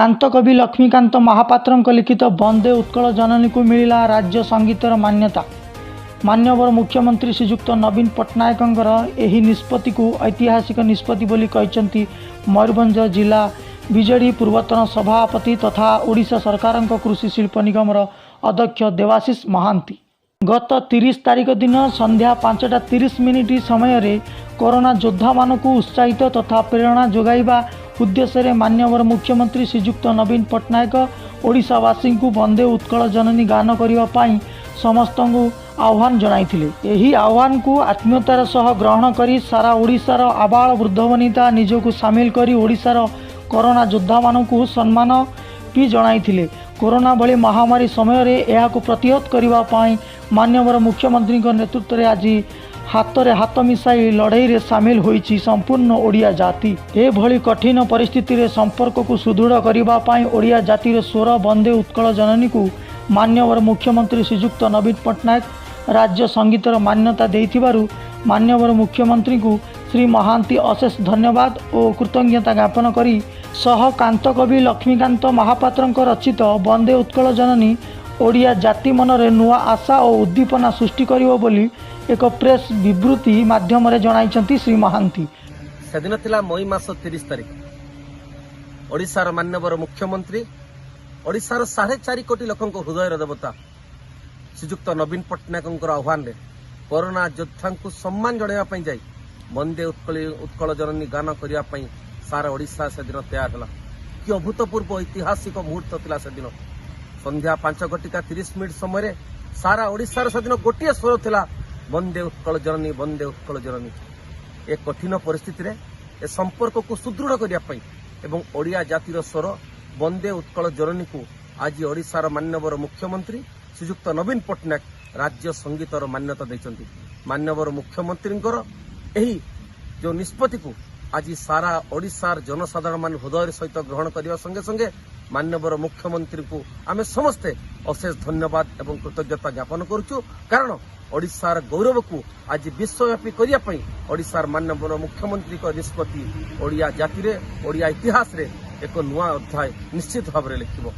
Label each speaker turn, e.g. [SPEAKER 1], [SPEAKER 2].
[SPEAKER 1] कांतकवि लक्ष्मीकांत महापात्र लिखित वंदे उत्कल जननी को मिला राज्य संगीतर मान्यता। माननीय मुख्यमंत्री श्रीजुक्त नवीन पट्टनायकर एही निष्पत्ति को ऐतिहासिक निष्पत्ति बोली कहते मयूरभंज जिला बीजेडी पूर्वतन सभापति तथा ओडिशा सरकार कृषि शिल्प निगम अध्यक्ष देवाशीष महांती। गत 30 तारिख दिन संध्या 5:30 समय कोरोना योद्धा मान को उत्साहित तथा प्रेरणा जोगाइबा उद्देश्य माननीय मुख्यमंत्री श्रीजुक्त नवीन पट्टनायक ओडिशावासी को वंदे उत्कल जननी गान करने समस्त आह्वान जनाइथिले। एही आह्वान को आत्मीयतार सह ग्रहण करी सारा ओडिशार आबाल वृद्ध वनिता निजको सामिल करी ओडिशार कोरोना योद्धा मान को सम्मान भी जनाइथिले। कोरोना भली महामारी समय रे एहाको प्रतिहत करने माननीय मुख्यमंत्री नेतृत्व में आज हाथ रे हाथ मिसाई लड़ाई रे सामिल होईची संपूर्ण ओडिया जाति। ए भली कठिन परिस्थिति रे संपर्क को सुदृढ़ करने ओडिया जातिर स्वर वंदे उत्कल जननी को माननीय मुख्यमंत्री श्रीजुक्त नवीन पट्टनायक राज्य संगीतर मान्यता देइथिबारु माननीय मुख्यमंत्री को श्री महांती अशेष धन्यवाद और कृतज्ञता ज्ञापन करी सह कांतकवि लक्ष्मीकांत महापात्र रचित वंदे उत्कल जननी ओडिया जाति मनरे नुआ आशा और उद्दीपना सृष्टि करिवो बोली एक प्रेस विवृत्ति माध्यम जणाइछंती श्री महांती।
[SPEAKER 2] सेदिन थिला मई मास 30 तारिख ओडिशार माननीय मुख्यमंत्री ओडिशार 4.5 कोटी लोकंक हृदय देवता श्रीजुक्त नवीन पट्टनायक आह्वान रे कोरोना योद्धा को सम्मान जणाइबा जाई वंदे उत्कल जननी गान करने सारा ओडिशा से दिन तैयार है कि अभूतपूर्व ऐतिहासिक मुहूर्त थिला से दिन संध्या 5:30 समय सारा ओडिशार से दिन गोटे स्वर थिला वंदे उत्कल जननी वंदे उत्कल जननी। ए कठिन परिस्थिति रे ए संपर्क को सुदृढ़ करने एवं ओडिया जातिर स्वर वंदे उत्कल जननी को आज ओडिशार माननीय मुख्यमंत्री श्रीजुक्त नवीन पट्टनायक राज्य संगीतर मान्यता देइछंती। माननीय मुख्यमंत्री एही जो निष्पत्ति को आज सारा ओडिशार जनसाधारण मान हृदय सहित ग्रहण करने संगे संगे माननीय मुख्यमंत्री को आमे समस्ते अशेष धन्यवाद एवं कृतज्ञता ज्ञापन करुचु। कारण ओडिशार गौरव को आज विश्वव्यापी करने ओडिशार माननीय मुख्यमंत्री को निष्पत्ति ओडिया जाति ओडिया इतिहास रे एक नुआ अध्याय निश्चित भाव में लिखिबो।